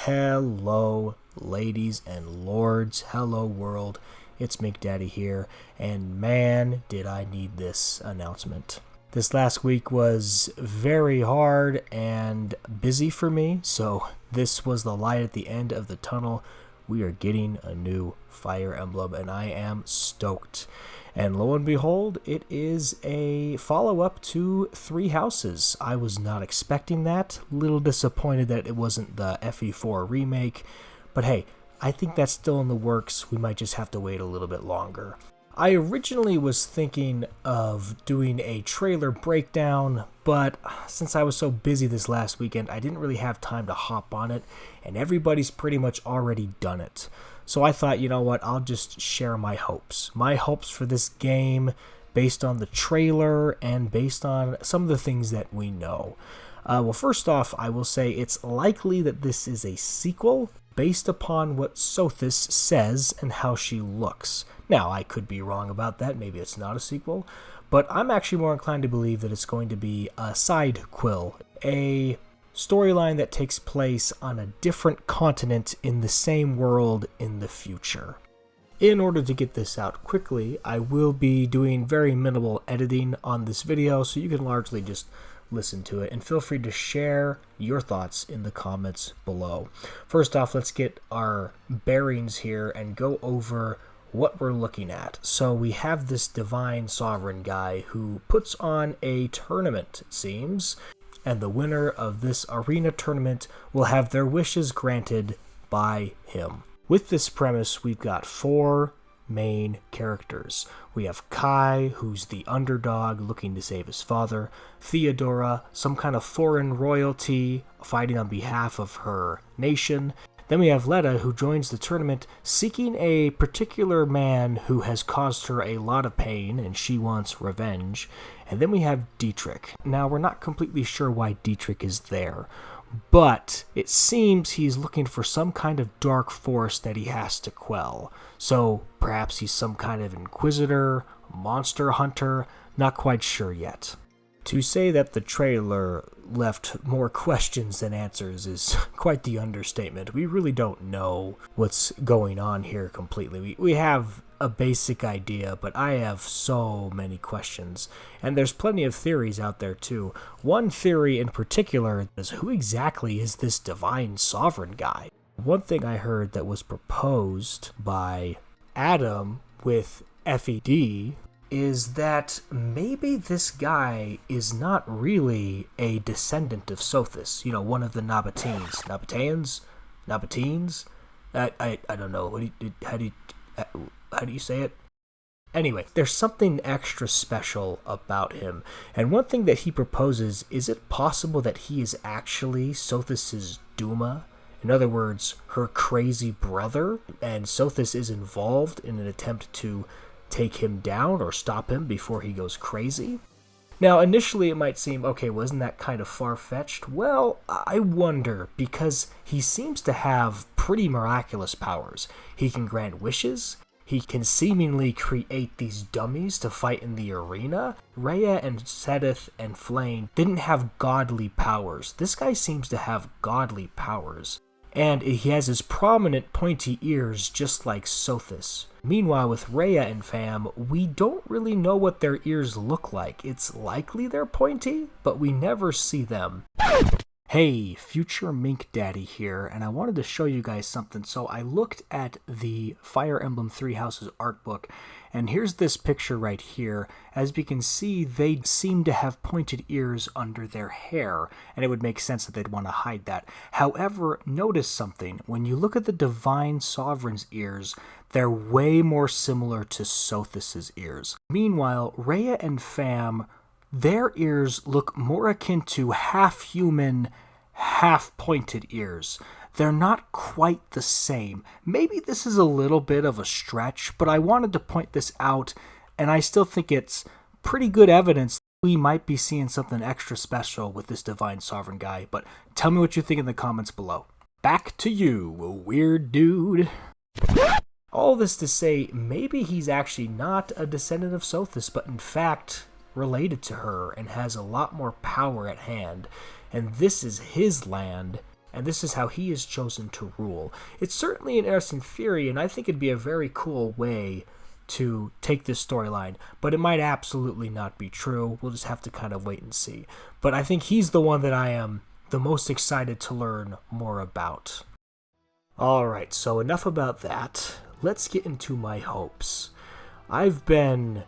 Hello, ladies and lords. Hello, world. It's McDaddy here, and man, did I need this announcement. This last week was very hard and busy for me, so this was the light at the end of the tunnel. We are getting a new Fire Emblem, and I am stoked. And lo and behold, it is a follow-up to Three Houses. I was not expecting that. Little disappointed that it wasn't the FE4 remake. But hey, I think that's still in the works. We might just have to wait a little bit longer. I originally was thinking of doing a trailer breakdown, but since I was so busy this last weekend, I didn't really have time to hop on it, and everybody's pretty much already done it. So I thought, you know what, I'll just share my hopes. My hopes for this game based on the trailer and based on some of the things that we know. Well, first off, I will say it's likely that this is a sequel based upon what Sothis says and how she looks. Now, I could be wrong about that. Maybe it's not a sequel. But I'm actually more inclined to believe that it's going to be a side quill, a storyline that takes place on a different continent in the same world in the future. In order to get this out quickly, I will be doing very minimal editing on this video, so you can largely just listen to it, and feel free to share your thoughts in the comments below. First off, let's get our bearings here and go over what we're looking at. So we have this divine sovereign guy who puts on a tournament, it seems, and the winner of this arena tournament will have their wishes granted by him. With this premise, we've got four main characters. We have Kai, who's the underdog looking to save his father, Theodora, some kind of foreign royalty fighting on behalf of her nation. Then we have Letta, who joins the tournament seeking a particular man who has caused her a lot of pain and she wants revenge. And then we have Dietrich. Now, we're not completely sure why Dietrich is there, but it seems he's looking for some kind of dark force that he has to quell. So perhaps he's some kind of inquisitor, monster hunter, not quite sure yet. To say that the trailer left more questions than answers is quite the understatement. We really don't know what's going on here completely. We have a basic idea, but I have so many questions. And there's plenty of theories out there too. One theory in particular is, who exactly is this divine sovereign guy? One thing I heard that was proposed by Adam with FED is that maybe this guy is not really a descendant of Sothis, you know, one of the Nabateans. Nabateans? I don't know. How do you say it? Anyway, there's something extra special about him. And one thing that he proposes, is it possible that he is actually Sothis's Duma? In other words, her crazy brother, and Sothis is involved in an attempt to take him down or stop him before he goes crazy? Now, initially it might seem, okay, wasn't that kind of far-fetched? Well, I wonder, because he seems to have pretty miraculous powers. He can grant wishes. He can seemingly create these dummies to fight in the arena. Rhea and Sedith and Flame didn't have godly powers. This guy seems to have godly powers. And he has his prominent pointy ears just like Sothis. Meanwhile, with Rhea and Fam, we don't really know what their ears look like. It's likely they're pointy, but we never see them. Hey, future Mink Daddy here, and I wanted to show you guys something. So I looked at the Fire Emblem Three Houses art book, and here's this picture right here. As we can see, they seem to have pointed ears under their hair, and it would make sense that they'd want to hide that. However, notice something. When you look at the Divine Sovereign's ears, they're way more similar to Sothis's ears. Meanwhile, Rhea and Fam, their ears look more akin to half-human, half-pointed ears. They're not quite the same. Maybe this is a little bit of a stretch, but I wanted to point this out, and I still think it's pretty good evidence we might be seeing something extra special with this Divine Sovereign guy. But tell me what you think in the comments below. Back to you, weird dude. All this to say, maybe he's actually not a descendant of Sothis, but in fact related to her and has a lot more power at hand, and this is his land, and this is how he is chosen to rule. It's certainly an interesting theory, and I think it'd be a very cool way to take this storyline, but it might absolutely not be true. We'll just have to kind of wait and see. But I think he's the one that I am the most excited to learn more about. Alright, so enough about that. Let's get into my hopes. I've been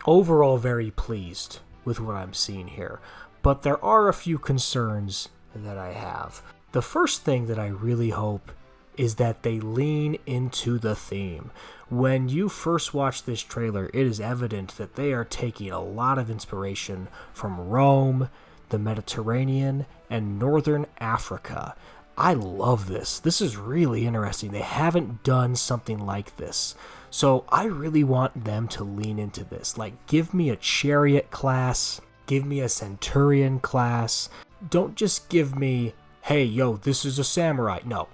overall very pleased with what I'm seeing here, but there are a few concerns that I have. The first thing that I really hope is that they lean into the theme. When you first watch this trailer, it is evident that they are taking a lot of inspiration from Rome, the Mediterranean, and Northern Africa. I love this. This is really interesting. They haven't done something like this. So I really want them to lean into this. Like, give me a chariot class, give me a centurion class. Don't just give me, hey, yo, this is a samurai. No,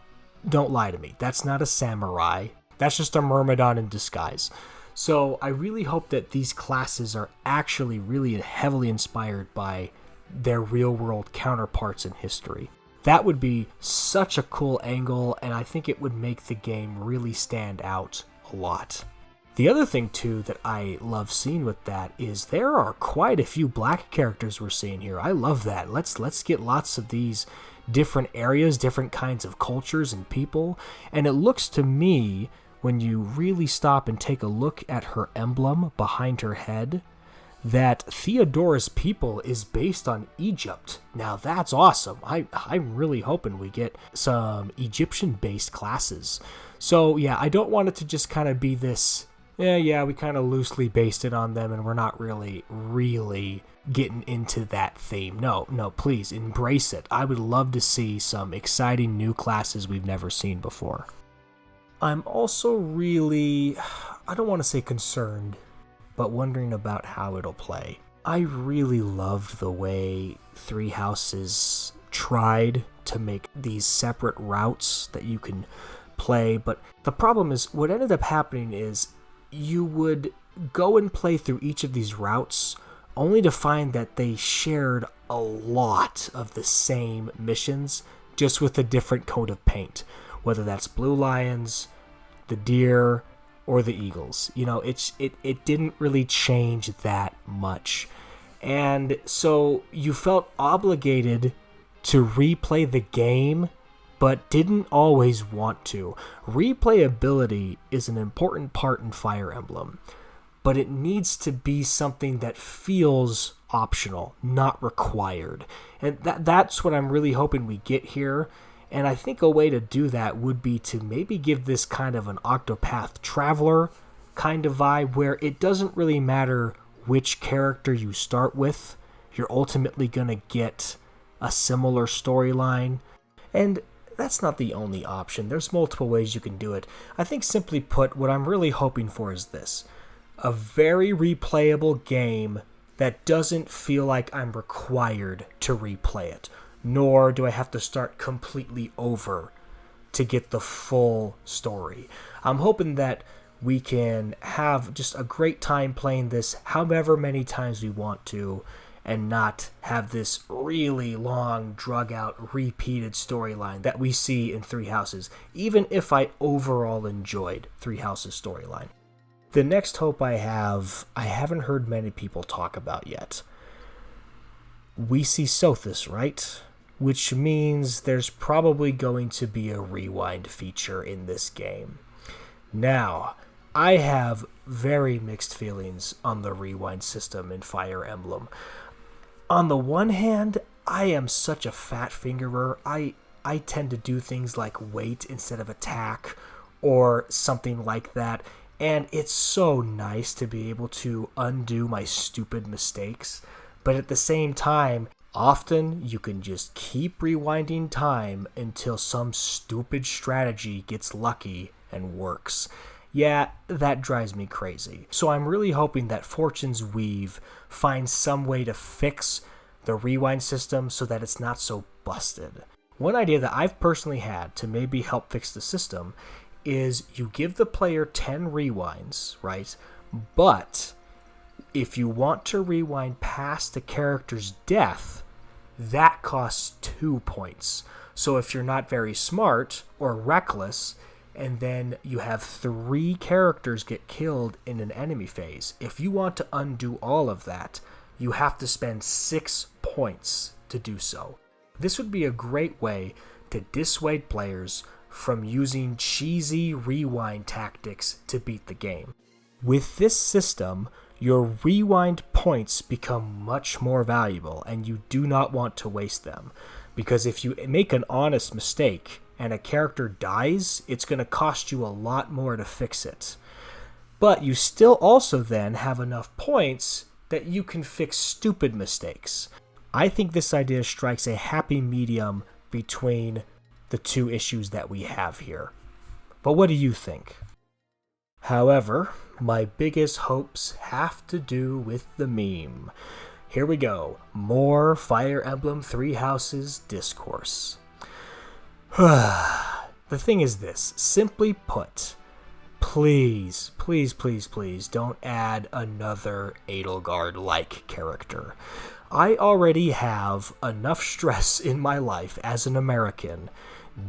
don't lie to me. That's not a samurai. That's just a myrmidon in disguise. So I really hope that these classes are actually really heavily inspired by their real-world counterparts in history. That would be such a cool angle, and I think it would make the game really stand out a lot. The other thing, too, that I love seeing with that is there are quite a few black characters we're seeing here. I love that. Let's get lots of these different areas, different kinds of cultures and people, and it looks to me, when you really stop and take a look at her emblem behind her head, that Theodora's people is based on Egypt. Now that's awesome. I'm really hoping we get some Egyptian-based classes. So yeah, I don't want it to just kind of be this, yeah, we kind of loosely based it on them and we're not really getting into that theme. No, please embrace it. I would love to see some exciting new classes we've never seen before. I'm also really, I don't want to say concerned, but wondering about how it'll play. I really loved the way Three Houses tried to make these separate routes that you can play, but the problem is what ended up happening is you would go and play through each of these routes only to find that they shared a lot of the same missions, just with a different coat of paint, whether that's blue lions, the deer, or the eagles. You know, it didn't really change that much. And so you felt obligated to replay the game, but didn't always want to. Replayability is an important part in Fire Emblem, but it needs to be something that feels optional, not required. And that's what I'm really hoping we get here. And I think a way to do that would be to maybe give this kind of an Octopath Traveler kind of vibe, where it doesn't really matter which character you start with, you're ultimately going to get a similar storyline. And that's not the only option. There's multiple ways you can do it. I think simply put, what I'm really hoping for is this: a very replayable game that doesn't feel like I'm required to replay it, nor do I have to start completely over to get the full story. I'm hoping that we can have just a great time playing this however many times we want to, and not have this really long, drug-out, repeated storyline that we see in Three Houses, even if I overall enjoyed Three Houses' storyline. The next hope I haven't heard many people talk about yet. We see Sothis, right? Which means there's probably going to be a rewind feature in this game. Now, I have very mixed feelings on the rewind system in Fire Emblem. On the one hand, I am such a fat fingerer. I tend to do things like wait instead of attack or something like that, and it's so nice to be able to undo my stupid mistakes. But at the same time, often you can just keep rewinding time until some stupid strategy gets lucky and works. Yeah, that drives me crazy. So I'm really hoping that Fortune's Weave finds some way to fix the rewind system so that it's not so busted. One idea that I've personally had to maybe help fix the system is you give the player 10 rewinds, right? But if you want to rewind past the character's death, that costs 2 points. So if you're not very smart or reckless, and then you have 3 characters get killed in an enemy phase, if you want to undo all of that, you have to spend 6 points to do so. This would be a great way to dissuade players from using cheesy rewind tactics to beat the game. With this system, your rewind points become much more valuable, and you do not want to waste them. Because if you make an honest mistake and a character dies, it's going to cost you a lot more to fix it. But you still also then have enough points that you can fix stupid mistakes. I think this idea strikes a happy medium between the 2 issues that we have here. But what do you think? However, my biggest hopes have to do with the meme. Here we go. More Fire Emblem Three Houses discourse. The thing is this. Simply put, please, please, please, please don't add another Edelgard-like character. I already have enough stress in my life as an American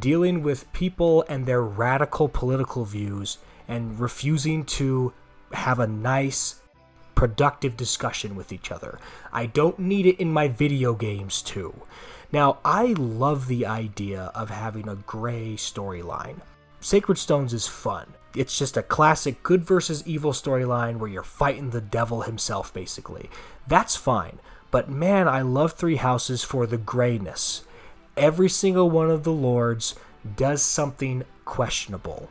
dealing with people and their radical political views and refusing to have a nice, productive discussion with each other. I don't need it in my video games too. Now, I love the idea of having a gray storyline. Sacred Stones is fun. It's just a classic good versus evil storyline where you're fighting the devil himself, basically. That's fine. But man, I love Three Houses for the grayness. Every single one of the lords does something questionable.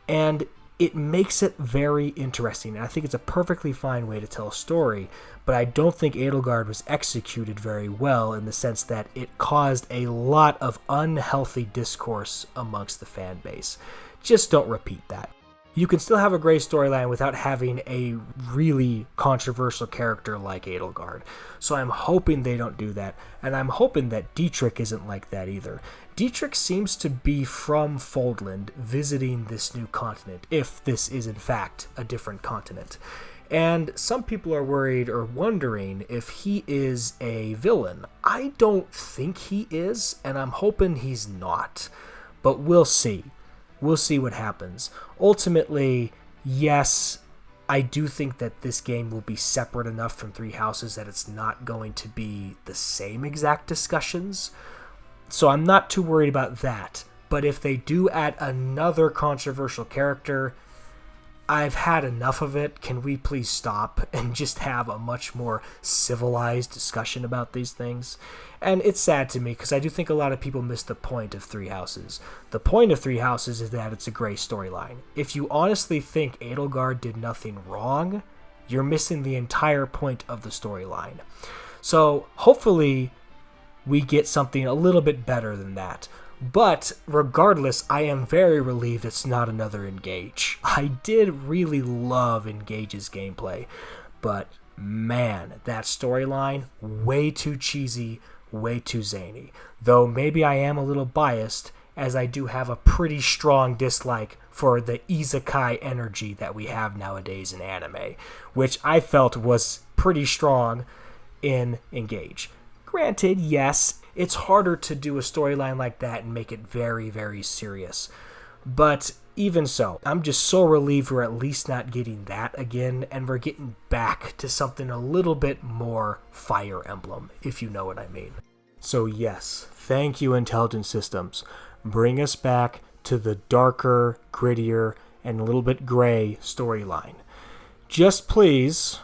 And it makes it very interesting, and I think it's a perfectly fine way to tell a story, but I don't think Edelgard was executed very well in the sense that it caused a lot of unhealthy discourse amongst the fan base. Just don't repeat that. You can still have a great storyline without having a really controversial character like Edelgard. So I'm hoping they don't do that, and I'm hoping that Dietrich isn't like that either. Dietrich seems to be from Foldland, visiting this new continent, if this is in fact a different continent. And some people are worried or wondering if he is a villain. I don't think he is, and I'm hoping he's not. But we'll see. We'll see what happens. Ultimately, yes, I do think that this game will be separate enough from Three Houses that it's not going to be the same exact discussions. So I'm not too worried about that. But if they do add another controversial character, I've had enough of it. Can we please stop and just have a much more civilized discussion about these things? And it's sad to me because I do think a lot of people miss the point of Three Houses. The point of Three Houses is that it's a gray storyline. If you honestly think Edelgard did nothing wrong, you're missing the entire point of the storyline. So hopefully we get something a little bit better than that. But regardless, I am very relieved it's not another Engage. I did really love Engage's gameplay, but man, that storyline, way too cheesy, way too zany. Though maybe I am a little biased, as I do have a pretty strong dislike for the isekai energy that we have nowadays in anime, which I felt was pretty strong in Engage. Granted, yes, it's harder to do a storyline like that and make it very, very serious. But even so, I'm just so relieved we're at least not getting that again, and we're getting back to something a little bit more Fire Emblem, if you know what I mean. So yes, thank you, Intelligent Systems. Bring us back to the darker, grittier, and a little bit gray storyline. Just please,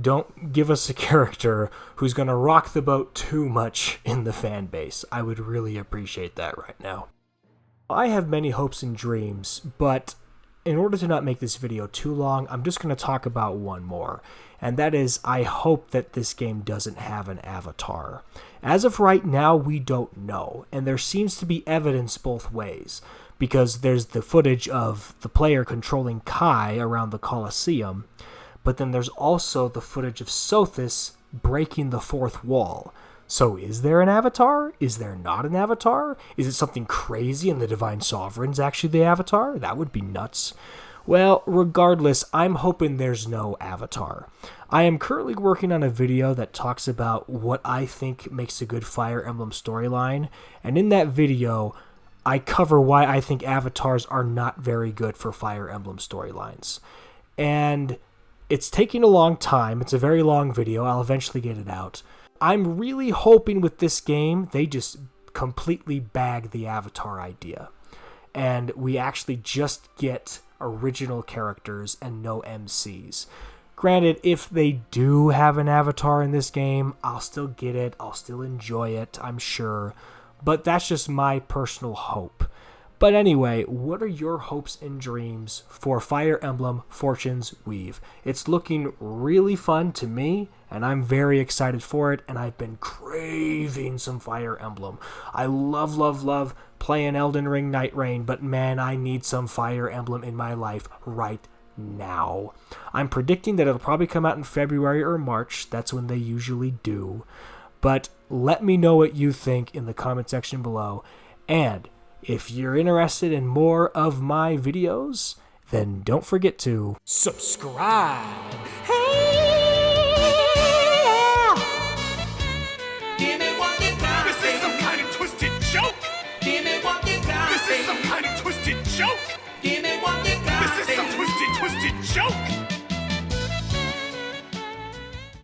don't give us a character who's going to rock the boat too much in the fan base. I would really appreciate that right now. I have many hopes and dreams, but in order to not make this video too long, I'm just going to talk about one more. And that is, I hope that this game doesn't have an avatar. As of right now, we don't know, and there seems to be evidence both ways. Because there's the footage of the player controlling Kai around the Colosseum, but then there's also the footage of Sothis breaking the fourth wall. So is there an avatar? Is there not an avatar? Is it something crazy and the Divine Sovereign's actually the avatar? That would be nuts. Well, regardless, I'm hoping there's no Avatar. I am currently working on a video that talks about what I think makes a good Fire Emblem storyline, and in that video, I cover why I think avatars are not very good for Fire Emblem storylines. And it's taking a long time. It's a very long video. I'll eventually get it out. I'm really hoping with this game, they just completely bag the Avatar idea. And we actually just get original characters and no MCs. Granted, if they do have an Avatar in this game, I'll still get it. I'll still enjoy it, I'm sure. But that's just my personal hope. But anyway, what are your hopes and dreams for Fire Emblem Fortune's Weave? It's looking really fun to me, and I'm very excited for it, and I've been craving some Fire Emblem. I love playing Elden Ring Night Rain, but man, I need some Fire Emblem in my life right now. I'm predicting that it'll probably come out in February or March. That's when they usually do. But let me know what you think in the comment section below. And if you're interested in more of my videos, then don't forget to subscribe. Gimme what you got. This is some kind of twisted joke. Gimme what you got. This is some kind of twisted joke. Gimme what you got. This is some twisted joke.